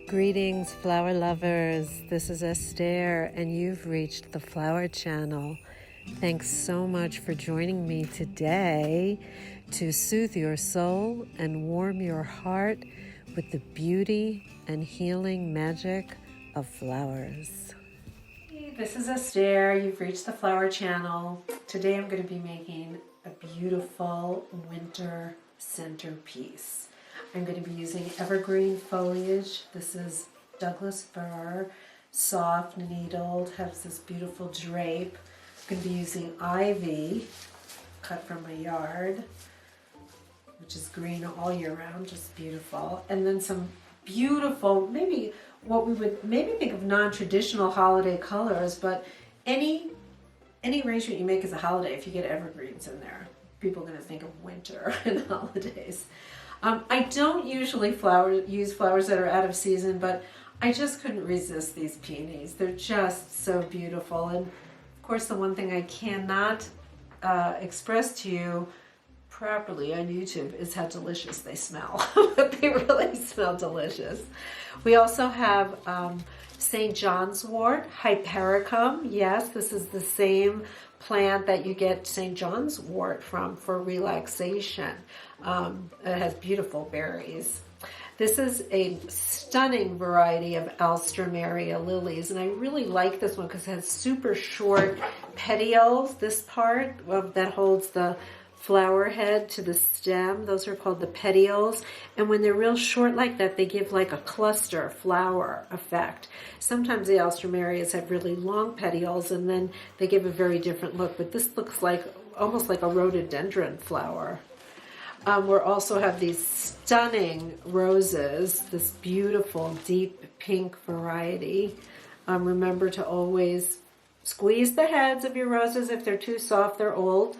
Greetings, flower lovers. This is Estere, and you've reached the Flower Channel. Thanks so much for joining me today to soothe your soul and warm your heart with the beauty and healing magic of flowers. Hey, this is Estere. You've reached the Flower Channel. Today I'm going to be making a beautiful winter centerpiece. I'm going to be using evergreen foliage. This is Douglas fir, soft needled, has this beautiful drape. I'm going to be using ivy, cut from my yard, which is green all year round, just beautiful. And then some beautiful, maybe what we would maybe think of non-traditional holiday colors, but any arrangement you make as a holiday, if you get evergreens in there, people are going to think of winter and holidays. I don't usually use flowers that are out of season, but I just couldn't resist these peonies. They're just so beautiful. And of course, the one thing I cannot express to you properly on YouTube is how delicious they smell. But they really smell delicious. We also have St. John's wort, Hypericum. Yes, this is the same plant that you get St. John's wort from for relaxation. It has beautiful berries. This is a stunning variety of Alstroemeria lilies, and I really like this one because it has super short petioles. This part that holds the flower head to the stem, those are called the petioles, and when they're real short like that, they give like a cluster flower effect. Sometimes the Alstroemerias have really long petioles and then they give a very different look, but this looks like almost like a rhododendron flower. We also have these stunning roses, this beautiful deep pink variety. Remember to always squeeze the heads of your roses. If they're too soft, they're old.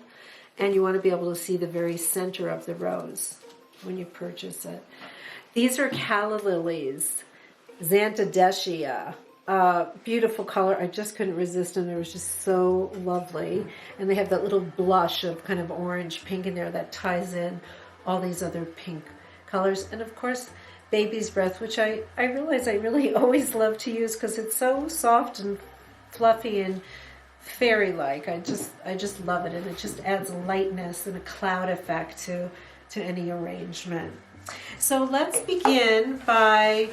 And you want to be able to see the very center of the rose when you purchase it. These are calla lilies, Xanthodeschia. Beautiful color. I just couldn't resist them. They were just so lovely. And they have that little blush of kind of orange pink in there that ties in all these other pink colors. And of course, baby's breath, which I realize I really always love to use because it's so soft and fluffy and fairy-like. I just love it, and it just adds lightness and a cloud effect to any arrangement. So let's begin by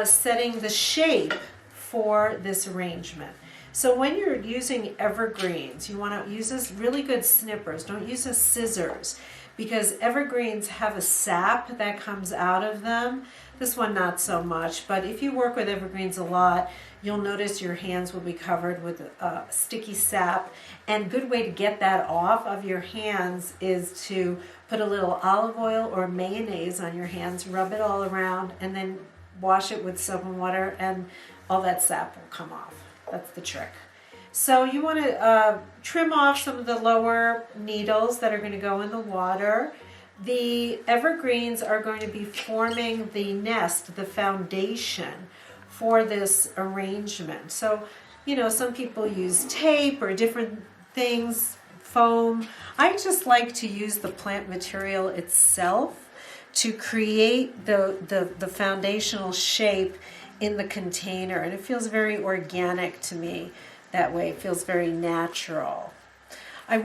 setting the shape for this arrangement. So when you're using evergreens, you want to use this really good snippers. Don't use the scissors because evergreens have a sap that comes out of them. This one not so much, but if you work with evergreens a lot, you'll notice your hands will be covered with sticky sap. And a good way to get that off of your hands is to put a little olive oil or mayonnaise on your hands, rub it all around, and then wash it with soap and water, and all that sap will come off. That's the trick. So you want to trim off some of the lower needles that are going to go in the water. The evergreens are going to be forming the nest, the foundation for this arrangement. So, you know, some people use tape or different things, foam. I just like to use the plant material itself to create the foundational shape in the container, and it feels very organic to me that way. It feels very natural. I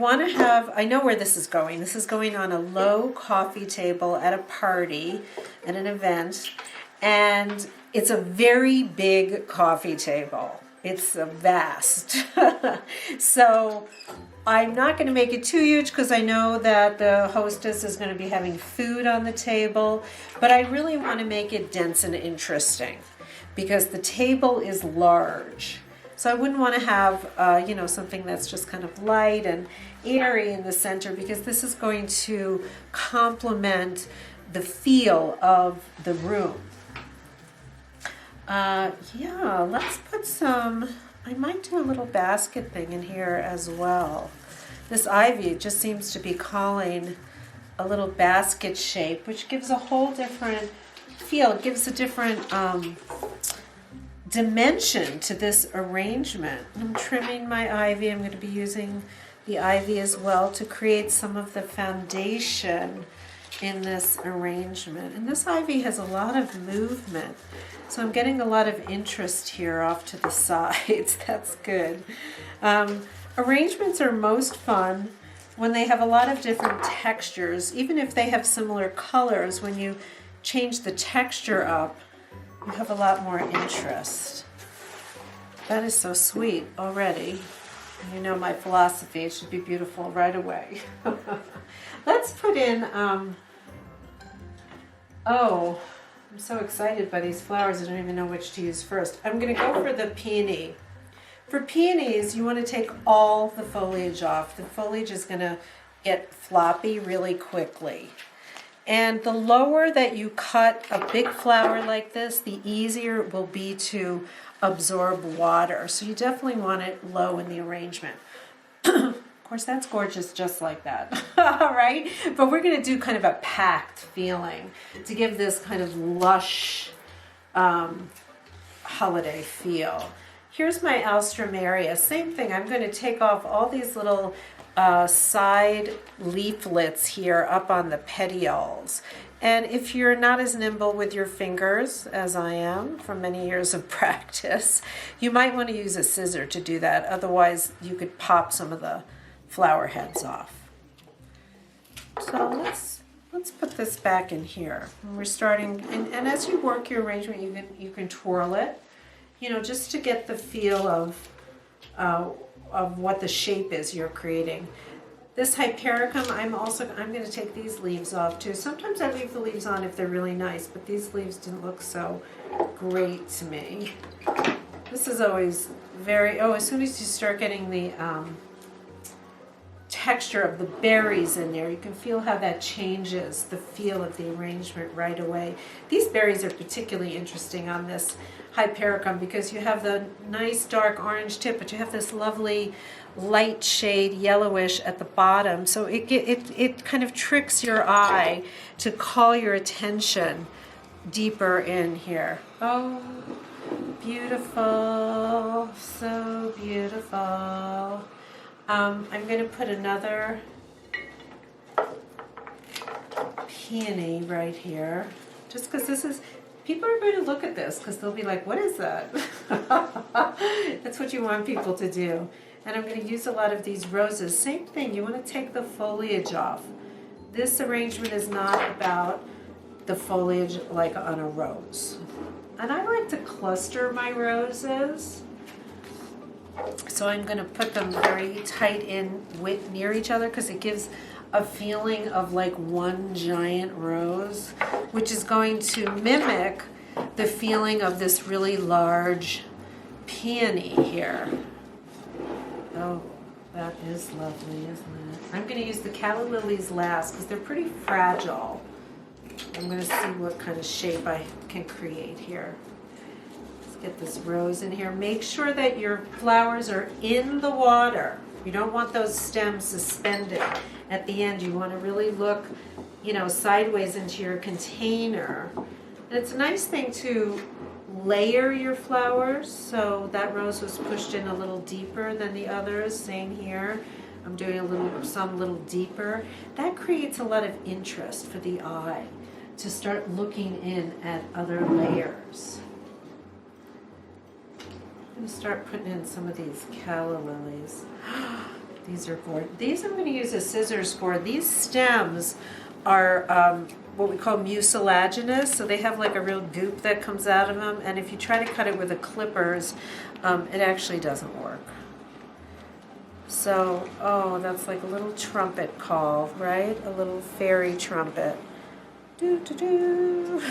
know where this is going. This is going on a low coffee table at a party, at an event, and it's a very big coffee table. It's vast. So I'm not going to make it too huge because I know that the hostess is going to be having food on the table, but I really want to make it dense and interesting because the table is large. So I wouldn't want to have, something that's just kind of light and airy in the center because this is going to complement the feel of the room. Let's put I might do a little basket thing in here as well. This ivy just seems to be calling a little basket shape, which gives a whole different feel. It gives a different dimension to this arrangement. I'm trimming my ivy. I'm going to be using the ivy as well to create some of the foundation in this arrangement. And this ivy has a lot of movement. So I'm getting a lot of interest here off to the sides. That's good. Arrangements are most fun when they have a lot of different textures. Even if they have similar colors, when you change the texture up, you have a lot more interest. That is so sweet already. You know my philosophy, it should be beautiful right away. Let's put in, oh, I'm so excited by these flowers, I don't even know which to use first. I'm gonna go for the peony. For peonies, you wanna take all the foliage off. The foliage is gonna get floppy really quickly. And the lower that you cut a big flower like this, the easier it will be to absorb water. So you definitely want it low in the arrangement. Of course, that's gorgeous just like that, right? But we're gonna do kind of a packed feeling to give this kind of lush holiday feel. Here's my alstroemeria. Same thing, I'm gonna take off all these little side leaflets here up on the petioles. And if you're not as nimble with your fingers as I am from many years of practice, you might want to use a scissor to do that. Otherwise, you could pop some of the flower heads off. So let's put this back in here. And we're starting, and as you work your arrangement, you can twirl it, you know, just to get the feel of what the shape is you're creating. This hypericum, I'm going to take these leaves off too. Sometimes I leave the leaves on if they're really nice, but these leaves didn't look so great to me. This is always very, as soon as you start getting the texture of the berries in there, you can feel how that changes the feel of the arrangement right away. These berries are particularly interesting on this hypericum because you have the nice dark orange tip, but you have this lovely light shade yellowish at the bottom, so it kind of tricks your eye to call your attention deeper in here. Oh, beautiful, so beautiful. I'm going to put another peony right here, just because this is, people are going to look at this because they'll be like, what is that? That's what you want people to do. And I'm going to use a lot of these roses. Same thing, you want to take the foliage off. This arrangement is not about the foliage like on a rose. And I like to cluster my roses. So I'm going to put them very tight in near each other because it gives a feeling of like one giant rose, which is going to mimic the feeling of this really large peony here. Oh, that is lovely, isn't it? I'm going to use the calla lilies last because they're pretty fragile. I'm going to see what kind of shape I can create here. Let's get this rose in here. Make sure that your flowers are in the water. You don't want those stems suspended at the end. You want to really look, you know, sideways into your container. And it's a nice thing to layer your flowers, so that rose was pushed in a little deeper than the others. Same here, I'm doing some little deeper. That creates a lot of interest for the eye to start looking in at other layers. I'm going to start putting in some of these calla lilies. These are gorgeous. These I'm going to use as scissors for. These stems are what we call mucilaginous, so they have like a real goop that comes out of them, and if you try to cut it with the clippers, it actually doesn't work. So, oh, that's like a little trumpet call, right? A little fairy trumpet. Do-do-do.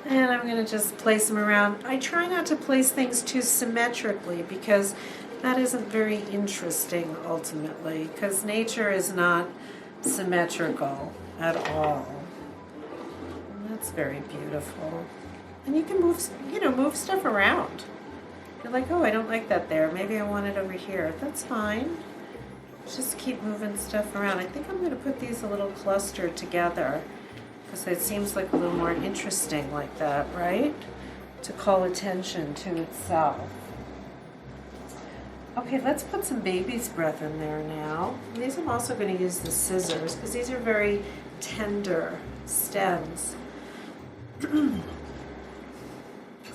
And I'm going to just place them around. I try not to place things too symmetrically because that isn't very interesting ultimately, because nature is not symmetrical at all. And that's very beautiful. And you can move stuff around. You're like, oh, I don't like that there. Maybe I want it over here. That's fine. Just keep moving stuff around. I think I'm going to put these a little clustered together because it seems like a little more interesting like that, right? To call attention to itself. Okay, let's put some baby's breath in there now. And these I'm also going to use the scissors because these are very tender stems.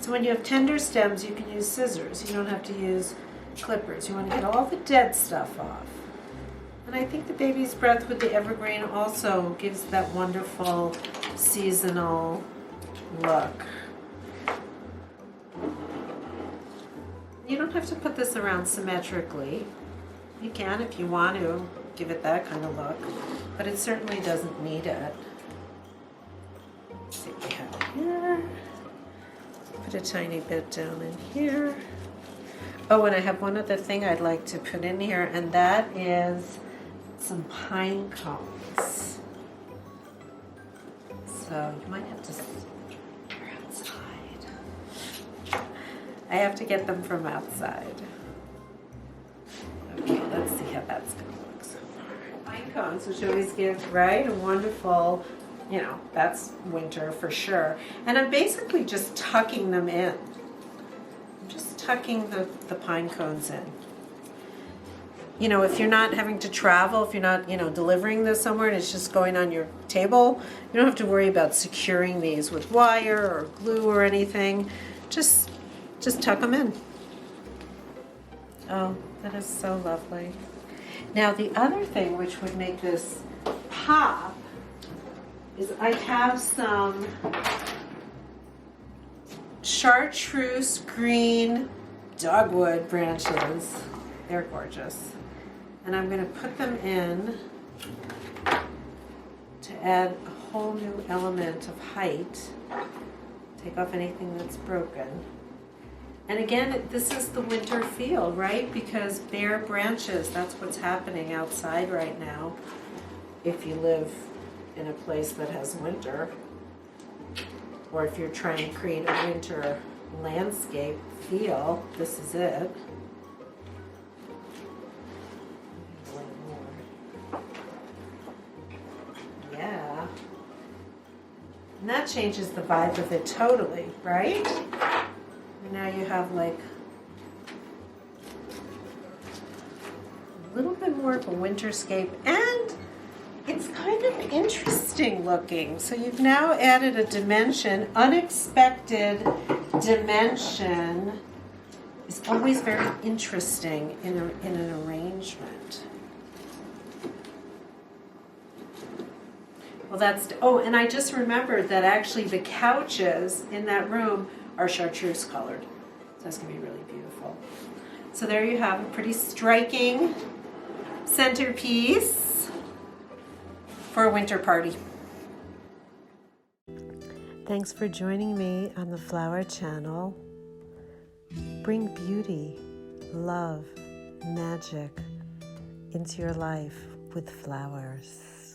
So when you have tender stems, you can use scissors. You don't have to use clippers. You want to get all the dead stuff off. And I think the baby's breath with the evergreen also gives that wonderful seasonal look. You don't have to put this around symmetrically. You can if you want to give it that kind of look, but it certainly doesn't need it. Let's see what we have here. Put a tiny bit down in here. Oh, and I have one other thing I'd like to put in here, and that is some pine cones. So you might have to I have to get them from outside. Okay, let's see how that's going to look so far. Pine cones, which always give, right, a wonderful, you know, that's winter for sure. And I'm basically just tucking them in. I'm just tucking the pine cones in. You know, if you're not having to travel, if you're not, you know, delivering this somewhere and it's just going on your table, you don't have to worry about securing these with wire or glue or anything. Just tuck them in. Oh, that is so lovely. Now the other thing which would make this pop is I have some chartreuse green dogwood branches. They're gorgeous. And I'm going to put them in to add a whole new element of height. Take off anything that's broken. And again, this is the winter feel, right? Because bare branches, that's what's happening outside right now. If you live in a place that has winter, or if you're trying to create a winter landscape feel, this is it. Yeah. And that changes the vibe of it totally, right? And now you have like a little bit more of a winterscape, and it's kind of interesting looking. So you've now added a dimension. Unexpected dimension is always very interesting in an arrangement. Well, that's, oh, and I just remembered that actually the couches in that room are chartreuse colored. So that's going to be really beautiful. So there you have a pretty striking centerpiece for a winter party. Thanks for joining me on the Flower Channel. Bring beauty, love, magic into your life with flowers.